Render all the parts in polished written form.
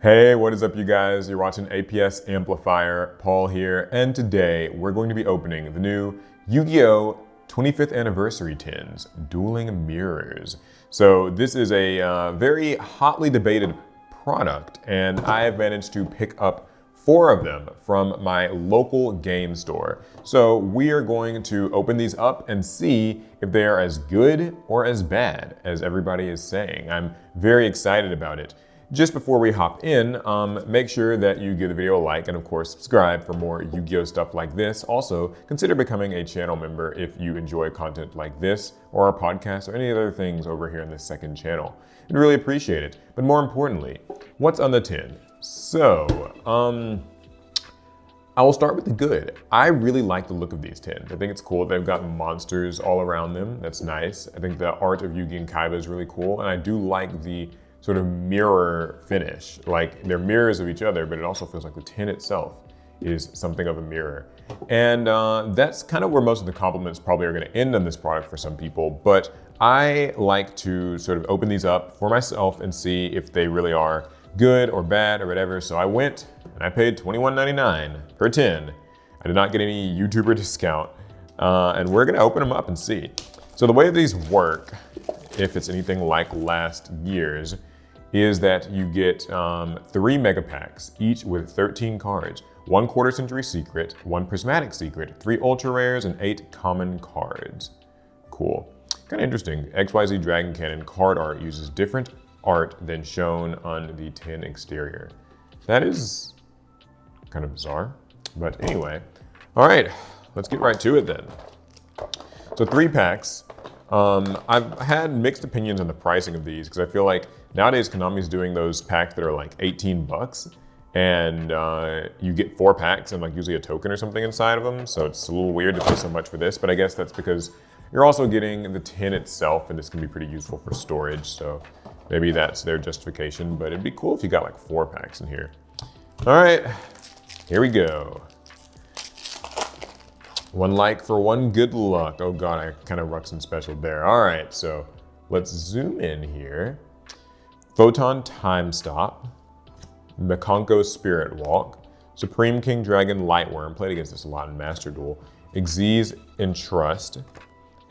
Hey, what is up, you guys? You're watching APS Amplifier. Paul here, and today we're going to be opening the new Yu-Gi-Oh! 25th Anniversary tins, Dueling Mirrors. So this is a very hotly debated product, and I have managed to pick up 4 of them from my local game store. So we are going to open these up and see if they are as good or as bad as everybody is saying. I'm very excited about it. Just before we hop in, make sure that you give the video a like and of course subscribe for more Yu-Gi-Oh stuff like this. Also, consider becoming a channel member if you enjoy content like this or our podcast or any other things over here in this second channel. I'd really appreciate it. But more importantly, what's on the tin? So, I will start with the good. I really like the look of these tins. I think it's cool. They've got monsters all around them. That's nice. I think the art of Yugi and Kaiba is really cool. And I do like the sort of mirror finish. Like they're mirrors of each other, but it also feels like the tin itself is something of a mirror. And that's kind of where most of the compliments probably are gonna end on this product for some people, but I like to sort of open these up for myself and see if they really are good or bad or whatever. So I went and I paid $21.99 per tin. I did not get any YouTuber discount. And we're gonna open them up and see. So the way these work, if it's anything like last year's, is that you get 3 mega packs, each with 13 cards, 1 quarter century secret, 1 prismatic secret, 3 ultra rares, and 8 common cards. Cool. Kind of interesting. XYZ Dragon Cannon card art uses different art than shown on the tin exterior. That is kind of bizarre, but anyway. All right, let's get right to it then. So 3 packs. I've had mixed opinions on the pricing of these because I feel like nowadays Konami's doing those packs that are like 18 bucks and you get 4 packs and like usually a token or something inside of them. So it's a little weird to pay so much for this, but I guess that's because you're also getting the tin itself and this can be pretty useful for storage. So maybe that's their justification, but it'd be cool if you got like 4 packs in here. All right, here we go. 1 like for 1 good luck. Oh God, I kind of rucked some special there. All right, so let's zoom in here. Photon Time Stop, Makonko Spirit Walk, Supreme King Dragon Lightworm, played against this a lot in Master Duel, Xyz Entrust,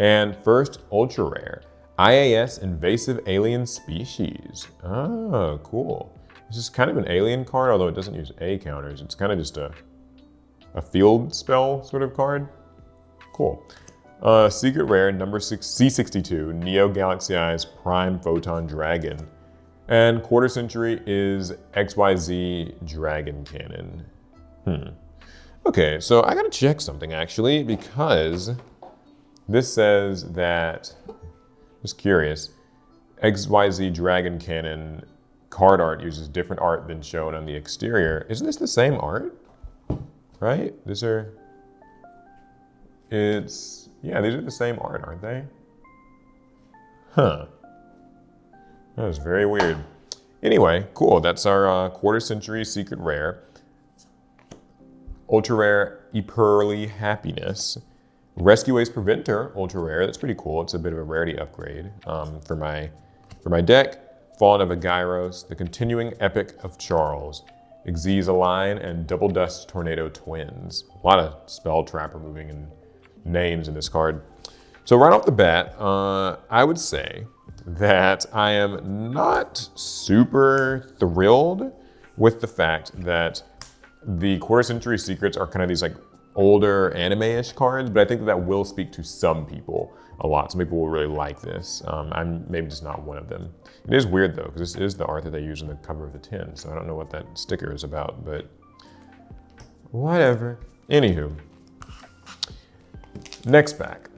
and first Ultra Rare, IAS Invasive Alien Species. Oh, cool. This is kind of an alien card, although it doesn't use A counters. It's kind of just a field spell sort of card. Cool. Secret Rare, number 6, C62, Neo Galaxy Eyes Prime Photon Dragon. And quarter century is XYZ Dragon Cannon. Okay, so I gotta check something actually, because this says that, just curious, XYZ Dragon Cannon card art uses different art than shown on the exterior. Isn't this the same art? Right? These are the same art, aren't they? Huh. That was very weird. Anyway, cool. That's our quarter century secret rare. Ultra rare Eperly Happiness. Rescue Ace Preventer, ultra rare. That's pretty cool. It's a bit of a rarity upgrade for my deck. Fallen of Agyros, the Continuing Epic of Charles, Xyz Align, and Double Dust Tornado Twins. A lot of spell trap removing and names in this card. So right off the bat, I would say that I am not super thrilled with the fact that the quarter century secrets are kind of these like older anime-ish cards, but I think that will speak to some people a lot. Some people will really like this. I'm maybe just not one of them. It is weird though, because this is the art that they use on the cover of the tin, so I don't know what that sticker is about, but whatever. Anywho, next pack.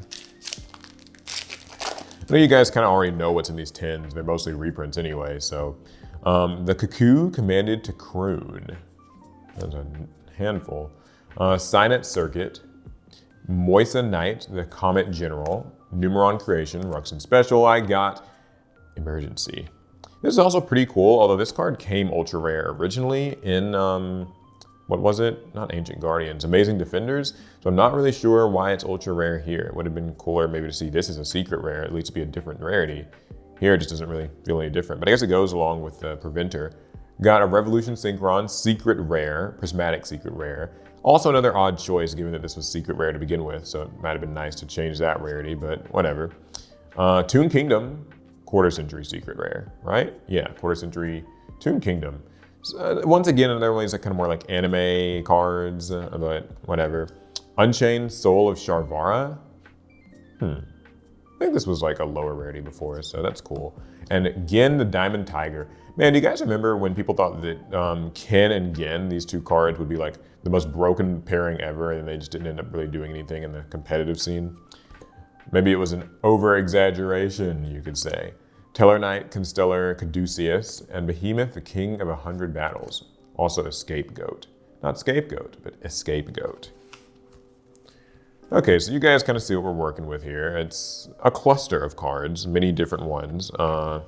I know you guys kind of already know what's in these tins. They're mostly reprints anyway, so. The Cuckoo Commanded to Croon. That's a handful. Signet Circuit, Moisa Knight, the Comet General, Numeron Creation, Ruxin Special. I got Emergency. This is also pretty cool, although this card came ultra rare originally in, what was it? Not Ancient Guardians, Amazing Defenders. So I'm not really sure why it's ultra rare here. It would have been cooler maybe to see this as a secret rare, at least be a different rarity. Here it just doesn't really feel any different, but I guess it goes along with the Preventer. Got a Revolution Synchron Secret Rare, Prismatic Secret Rare. Also another odd choice given that this was Secret Rare to begin with, so it might have been nice to change that rarity, but whatever. Toon Kingdom, Quarter Century Secret Rare, right? Yeah, Quarter Century Toon Kingdom. So, once again, another one of these kind of more like anime cards, but whatever. Unchained Soul of Sharvara. I think this was like a lower rarity before, so that's cool. And Gen the Diamond Tiger. Man, do you guys remember when people thought that Ken and Gen, these two cards, would be like the most broken pairing ever, and they just didn't end up really doing anything in the competitive scene? Maybe it was an over-exaggeration, you could say. Tellarknight, Constellar, Caduceus, and Behemoth, the King of 100 Battles. Also a Scapegoat. Not Scapegoat, but a Scapegoat. Okay, so you guys kind of see what we're working with here. It's a cluster of cards, many different ones. Don't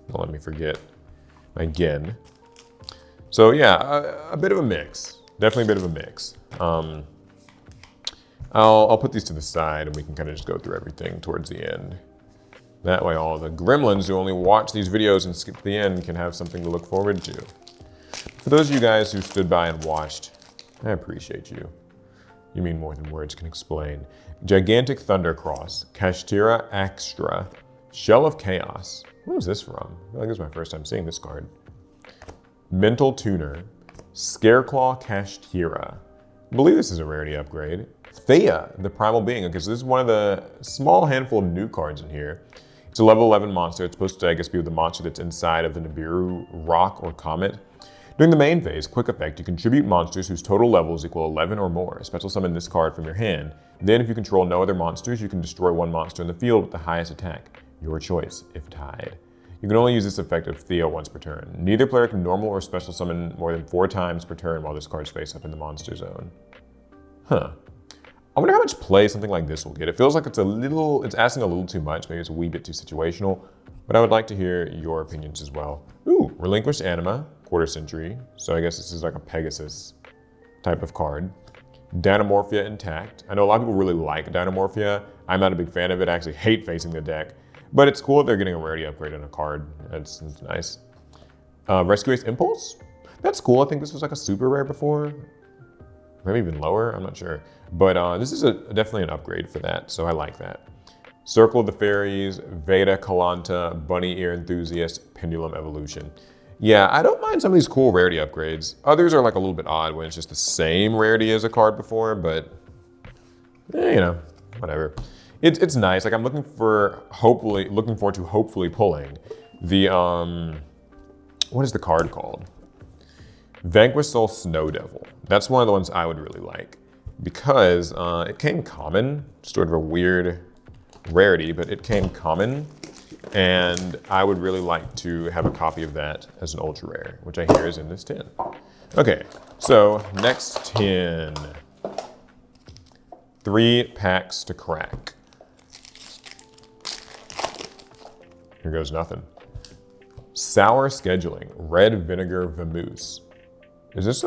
let me forget again. So yeah, a bit of a mix. Definitely a bit of a mix. I'll put these to the side and we can kind of just go through everything towards the end. That way all the gremlins who only watch these videos and skip to the end can have something to look forward to. For those of you guys who stood by and watched, I appreciate you. You mean more than words can explain. Gigantic Thundercross, Kashtira Extra, Shell of Chaos. Where was this from? I feel like this is my first time seeing this card. Mental Tuner, Scareclaw Kashtira. I believe this is a rarity upgrade. Thea, the Primal Being. Okay, so this is one of the small handful of new cards in here. It's a level 11 monster. It's supposed to, I guess, be the monster that's inside of the Nibiru rock or comet. During the main phase, quick effect, you contribute monsters whose total levels equal 11 or more. Special summon this card from your hand. Then, if you control no other monsters, you can destroy one monster in the field with the highest attack. Your choice, if tied. You can only use this effect of Thea once per turn. Neither player can normal or special summon more than 4 times per turn while this card's face up in the monster zone. Huh. I wonder how much play something like this will get. It feels like it's asking a little too much. Maybe it's a wee bit too situational, but I would like to hear your opinions as well. Ooh, Relinquished Anima, Quarter Century. So I guess this is like a Pegasus type of card. Dynamorphia Intact. I know a lot of people really like Dynamorphia. I'm not a big fan of it. I actually hate facing the deck, but it's cool that they're getting a rarity upgrade on a card. That's nice. Rescue Ace Impulse. That's cool. I think this was like a super rare before. Maybe even lower, I'm not sure. But this is definitely an upgrade for that, so I like that. Circle of the Fairies, Veda Kalanta, Bunny Ear Enthusiast, Pendulum Evolution. Yeah, I don't mind some of these cool rarity upgrades. Others are like a little bit odd when it's just the same rarity as a card before, but you know, whatever. It's nice. Like I'm looking forward to hopefully pulling the what is the card called? Vanquish Soul Snow Devil. That's one of the ones I would really like because it came common, sort of a weird rarity, but it came common, and I would really like to have a copy of that as an ultra rare, which I hear is in this tin. Okay, so next tin. 3 packs to crack. Here goes nothing. Sour Scheduling, Red Vinegar Vamoose. Is this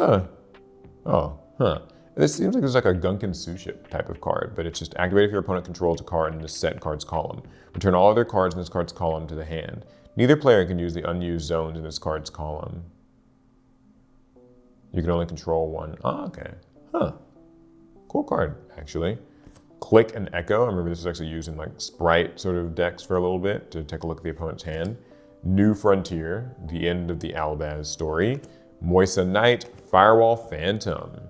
This seems like it's like a Gunkin Suship type of card, but it's just activate if your opponent controls a card in the set card's column. Return all other cards in this card's column to the hand. Neither player can use the unused zones in this card's column. You can only control one. Oh, okay. Huh. Cool card, actually. Click and Echo. I remember this was actually used in like Sprite sort of decks for a little bit to take a look at the opponent's hand. New Frontier, the end of the Albaz story. Moissanite, Firewall Phantom.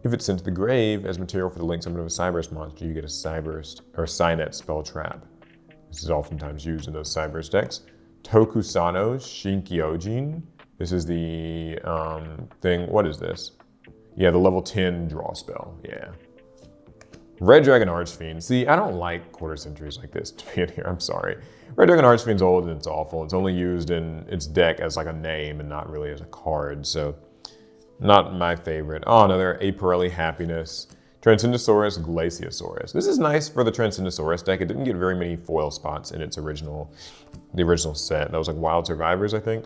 If it's sent to the grave as material for the link summon of a Cyburst monster, you get a Cyburst or Cynet spell trap. This is oftentimes used in those Cyburst decks. Tokusano Shinkyojin. This is the thing. What is this? Yeah, the level 10 draw spell. Yeah. Red Dragon Archfiend. See, I don't like quarter centuries like this to be in here. I'm sorry. Red Dragon Archfiend's old and it's awful. It's only used in its deck as like a name and not really as a card. So, not my favorite. Oh, another Aporelli Happiness. Transcendosaurus Glaciosaurus. This is nice for the Transcendosaurus deck. It didn't get very many foil spots in its the original set. That was like Wild Survivors, I think.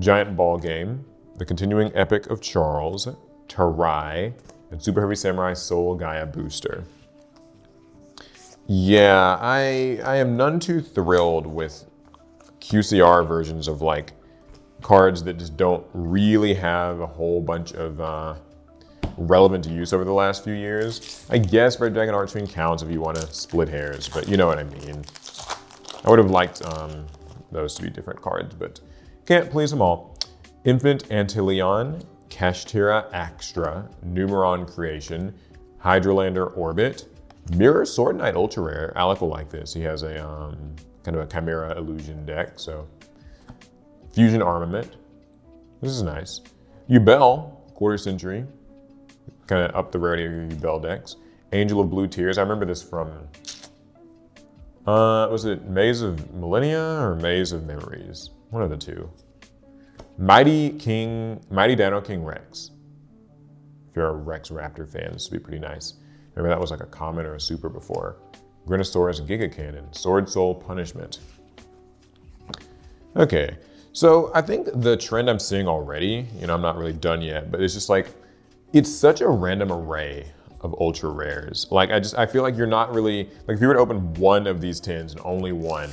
Giant Ball Game. The Continuing Epic of Charles. Tarai. And Super Heavy Samurai Soul Gaia Booster. Yeah, I am none too thrilled with QCR versions of like cards that just don't really have a whole bunch of relevant use over the last few years. I guess Red Dragon Archfiend counts if you want to split hairs, but you know what I mean. I would have liked those to be different cards, but can't please them all. Infinite Antilleon, Kashtira Extra, Numeron Creation, Hydrolander Orbit, Mirror Sword Knight Ultra Rare. Alec will like this. He has a kind of a Chimera Illusion deck, so. Fusion Armament. This is nice. Yubel, Quarter Century. Kind of up the rarity of your Yubel decks. Angel of Blue Tears. I remember this from, was it Maze of Millennia or Maze of Memories? One of the two. Mighty Dino King Rex. If you're a Rex Raptor fan, this would be pretty nice. Remember that was like a common or a super before. Grinosaurus Giga Cannon. Sword Soul Punishment. Okay. So I think the trend I'm seeing already, I'm not really done yet, but it's just like, it's such a random array of ultra rares. Like I feel like you're not really, like if you were to open one of these tins and only one,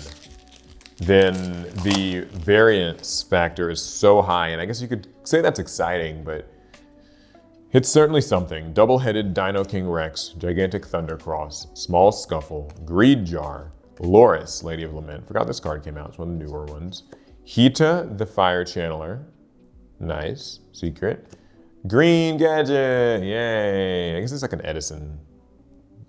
then the variance factor is so high. And I guess you could say that's exciting, but it's certainly something. Double-headed Dino King Rex, Gigantic Thundercross, Small Scuffle, Greed Jar, Loris, Lady of Lament. Forgot this card came out, it's one of the newer ones. Hita, the Fire Channeler. Nice. Secret. Green Gadget. Yay. I guess it's like an Edison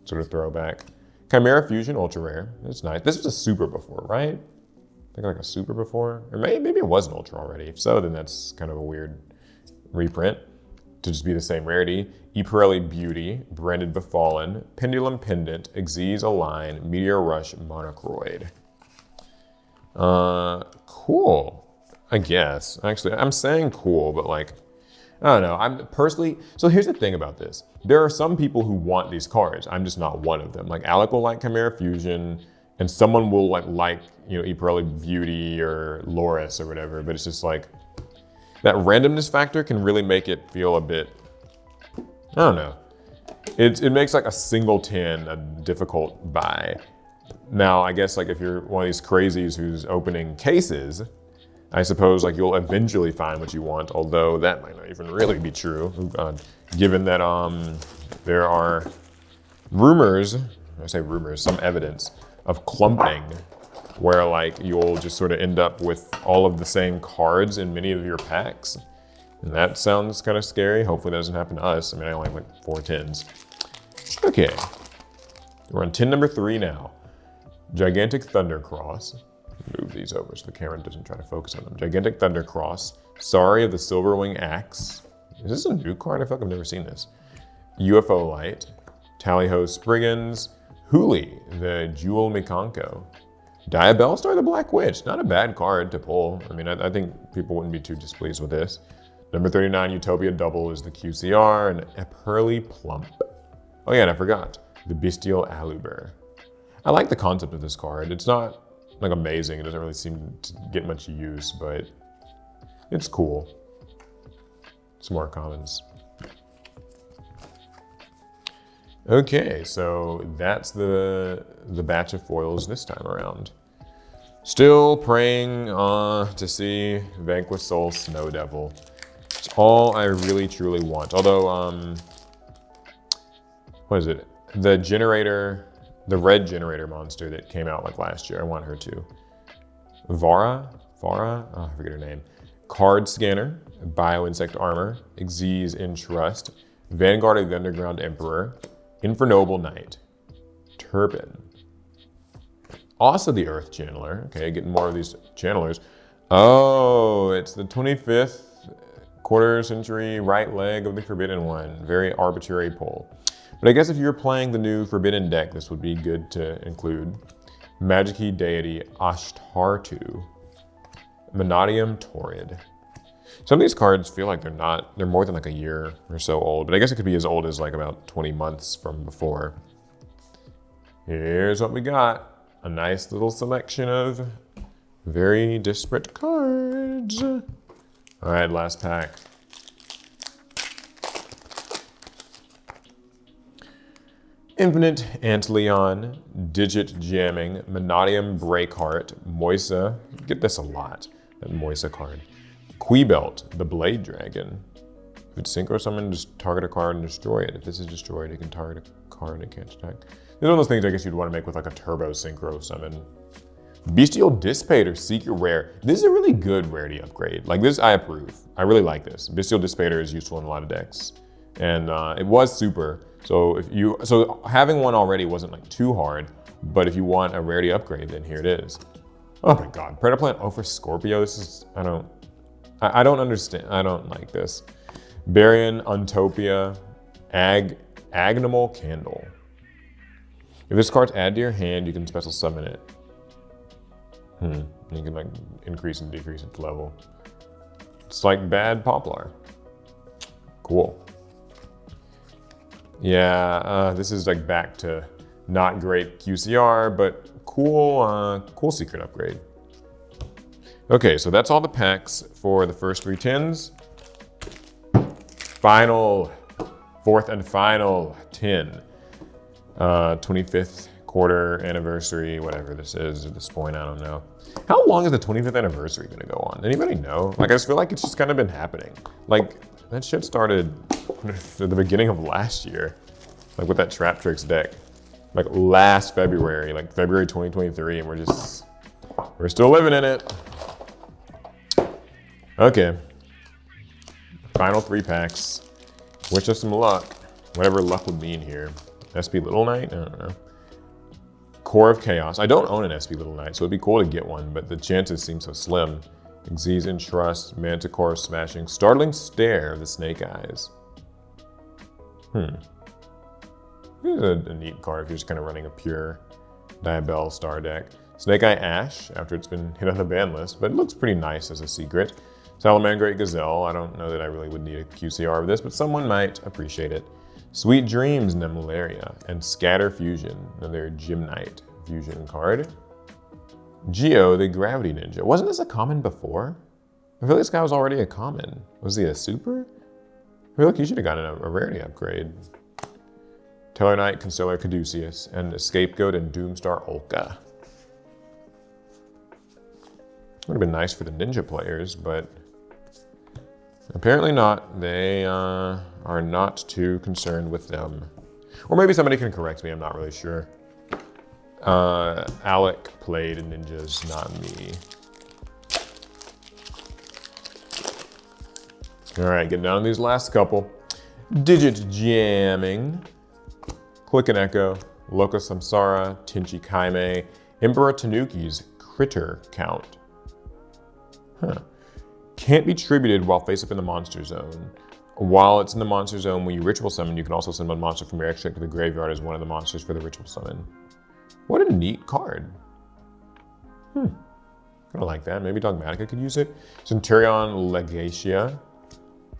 sort of throwback. Chimera Fusion, Ultra Rare. That's nice. This was a super before, right? I think like a super before. Or maybe it was an Ultra already. If so, then that's kind of a weird reprint to just be the same rarity. Eperelli Beauty, Branded Befallen, Pendulum Pendant, Xyz Align, Meteor Rush, Monocroid. Cool, I guess. Actually, I'm saying cool, but like, I don't know. I'm personally, so here's the thing about this. There are some people who want these cards. I'm just not one of them. Like Alec will like Chimera Fusion, and someone will like Eperelli Beauty or Loris or whatever, but it's just like, that randomness factor can really make it feel a bit, I don't know. It makes like a single tin a difficult buy. Now, I guess like if you're one of these crazies who's opening cases, I suppose like you'll eventually find what you want, although that might not even really be true, given that there are rumors, I say rumors, some evidence of clumping, where like you'll just sort of end up with all of the same cards in many of your packs. And that sounds kind of scary. Hopefully that doesn't happen to us. I mean, I only have like 4 tins. Okay, we're on tin number 3 now. Gigantic Thundercross. Move these over so the camera doesn't try to focus on them. Gigantic Thundercross. Sorry of the Silverwing Axe. Is this a new card? I feel like I've never seen this. UFO Light. Tallyho Spriggans. Huli, the Jewel Mikanko. Diabellstar, the Black Witch. Not a bad card to pull. I mean, I think people wouldn't be too displeased with this. Number 39, Utopia Double is the QCR, and Eperly Plump. Oh yeah, and I forgot. The Bestial Aluber. I like the concept of this card. It's not like amazing. It doesn't really seem to get much use, but it's cool. Some more commons. Okay, so that's the batch of foils this time around. Still praying to see Vanquish Soul Snow Devil. It's all I really truly want. Although, what is it? The generator, the red generator monster that came out like last year, I want her too. Vara? Oh, I forget her name. Card Scanner, Bioinsect Armor, Xyz Entrust, Vanguard of the Underground Emperor, Infernoble Knight, Turpin. Also the Earth Channeler. Okay, getting more of these channelers. Oh, it's the 25th quarter century right leg of the Forbidden One. Very arbitrary pull. But I guess if you're playing the new Forbidden deck, this would be good to include. Magic-y Deity Ashtartu, Monadium Torrid. Some of these cards feel like they're more than like a year or so old, but I guess it could be as old as like about 20 months from before. Here's what we got. A nice little selection of very disparate cards. All right, last pack. Infinite Antleon, Digit Jamming, Monadium Breakheart, Moisa. Get this a lot, that Moisa card. Quibelt, the Blade Dragon. If it's synchro summon, just target a card and destroy it. If this is destroyed, it can target a card and it can't attack. It's one of those things I guess you'd want to make with like a turbo synchro summon. Bestial Dissipator, secret rare. This is a really good rarity upgrade. Like this, I approve. I really like this. Bestial Dissipator is useful in a lot of decks. And it was super. So having one already wasn't like too hard, but if you want a rarity upgrade, then here it is. Oh my God, Predaplant, oh for Scorpio, this is, I don't understand, I don't like this. Barian, Untopia, Agnimal Candle. If this card's add to your hand, you can special summon it. You can like increase and decrease its level. It's like bad Poplar. Cool. Yeah, this is like back to not great QCR, but cool secret upgrade. Okay, so that's all the packs for the first 3 tins. Fourth and final tin. 25th quarter anniversary, whatever this is at this point, I don't know. How long is the 25th anniversary gonna go on? Anybody know? Like, I just feel like it's just kind of been happening. Like, that shit started at the beginning of last year, like with that Trap Tricks deck. Like last February, like February 2023, and we're still living in it. Okay. Final 3 packs. Wish us some luck. Whatever luck would mean here. SP Little Knight? I don't know. Core of Chaos. I don't own an SP Little Knight, so it'd be cool to get one, but the chances seem so slim. Xyz Entrust, Manticore Smashing, Startling Stare of the Snake Eyes. This is a neat card if you're just kind of running a pure Diabell Star deck. Snake Eye Ash, after it's been hit on the ban list, but it looks pretty nice as a secret. Salamangreat Gazelle, I don't know that I really would need a QCR of this, but someone might appreciate it. Sweet Dreams Nemularia, and Scatter Fusion, another Gymnite fusion card. Geo, the Gravity Ninja. Wasn't this a common before? I feel like this guy was already a common. Was he a super? I feel like he should have gotten a rarity upgrade. Tellarknight, Constellar Caduceus, and a Scapegoat and Doomstar Olka. Would have been nice for the ninja players, but apparently not. They are not too concerned with them. Or maybe somebody can correct me, I'm not really sure. Alec played ninjas, not me. All right, getting down to these last couple. Digit Jamming. Click and Echo, Loka Samsara, Tenchi Kaime, Emperor Tanuki's Critter Count. Can't be tributed while face up in the monster zone. While it's in the monster zone, when you ritual summon, you can also send one monster from your extract to the graveyard as one of the monsters for the ritual summon. What a neat card. I like that. Maybe Dogmatica could use it. Centurion Legatia.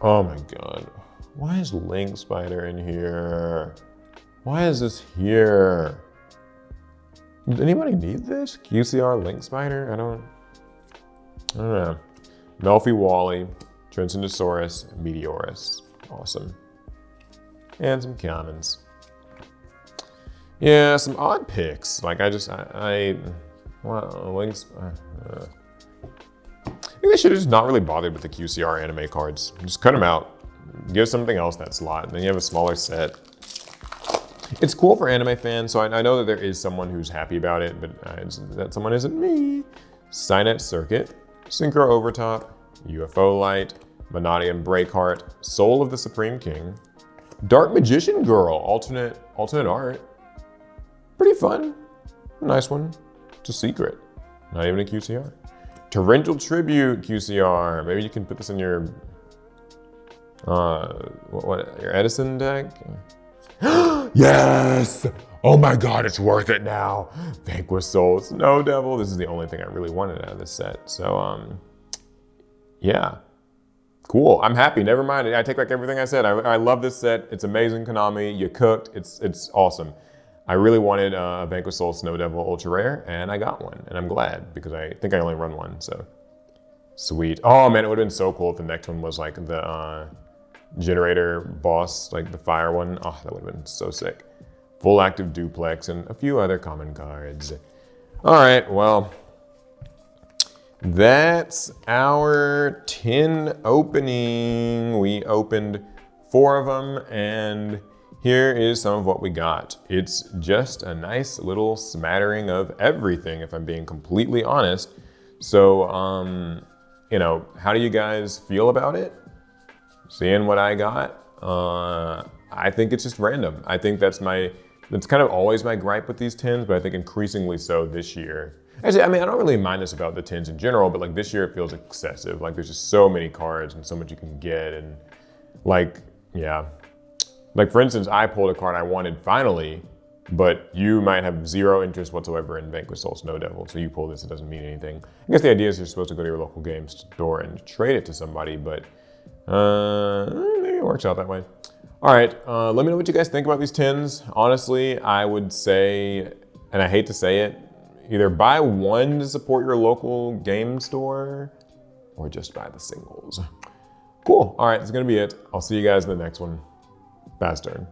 Oh my God. Why is Link Spider in here? Why is this here? Does anybody need this? QCR Link Spider? I don't know. Melfi Wally, Transcendosaurus, Meteorus. Awesome. And some commons. Yeah, some odd picks. Like Links. I think they should have just not really bothered with the QCR anime cards. Just cut them out. Give something else that slot, and then you have a smaller set. It's cool for anime fans, so I know that there is someone who's happy about it, but that someone isn't me. Cynet Circuit, Synchro Overtop, UFO Light, Monadium Breakheart, Soul of the Supreme King, Dark Magician Girl, alternate art. Pretty fun. Nice one. It's a secret. Not even a QCR. Torrential Tribute QCR. Maybe you can put this in your your Edison deck. Yes! Oh my God, it's worth it now. Vanquish Soul, Snow Devil. This is the only thing I really wanted out of this set. So, yeah. Cool, I'm happy, never mind. I take back everything I said. I love this set. It's amazing, Konami. You cooked, it's awesome. I really wanted a Vanquish Soul Snow Devil Ultra Rare, and I got one. And I'm glad, because I think I only run one, so. Sweet. Oh man, it would have been so cool if the next one was like the generator boss, like the fire one. Oh, that would have been so sick. Full active duplex and a few other common cards. All right, well, That's our tin opening. We opened 4 of them, and here is some of what we got. It's just a nice little smattering of everything, if I'm being completely honest. So, you know, how do you guys feel about it? Seeing what I got? I think it's just random. I think that's kind of always my gripe with these tins, but I think increasingly so this year. Actually, I mean, I don't really mind this about the tins in general, but like this year it feels excessive. Like there's just so many cards and so much you can get, and like, yeah. Like for instance, I pulled a card I wanted finally, but you might have 0 interest whatsoever in Vanquish Soul Snow Devil, so you pull this, it doesn't mean anything. I guess the idea is you're supposed to go to your local game store and trade it to somebody, but maybe it works out that way. All right, let me know what you guys think about these tins. Honestly, I would say, and I hate to say it, either buy one to support your local game store or just buy the singles. Cool, all right, that's gonna be it. I'll see you guys in the next one. Fast turn.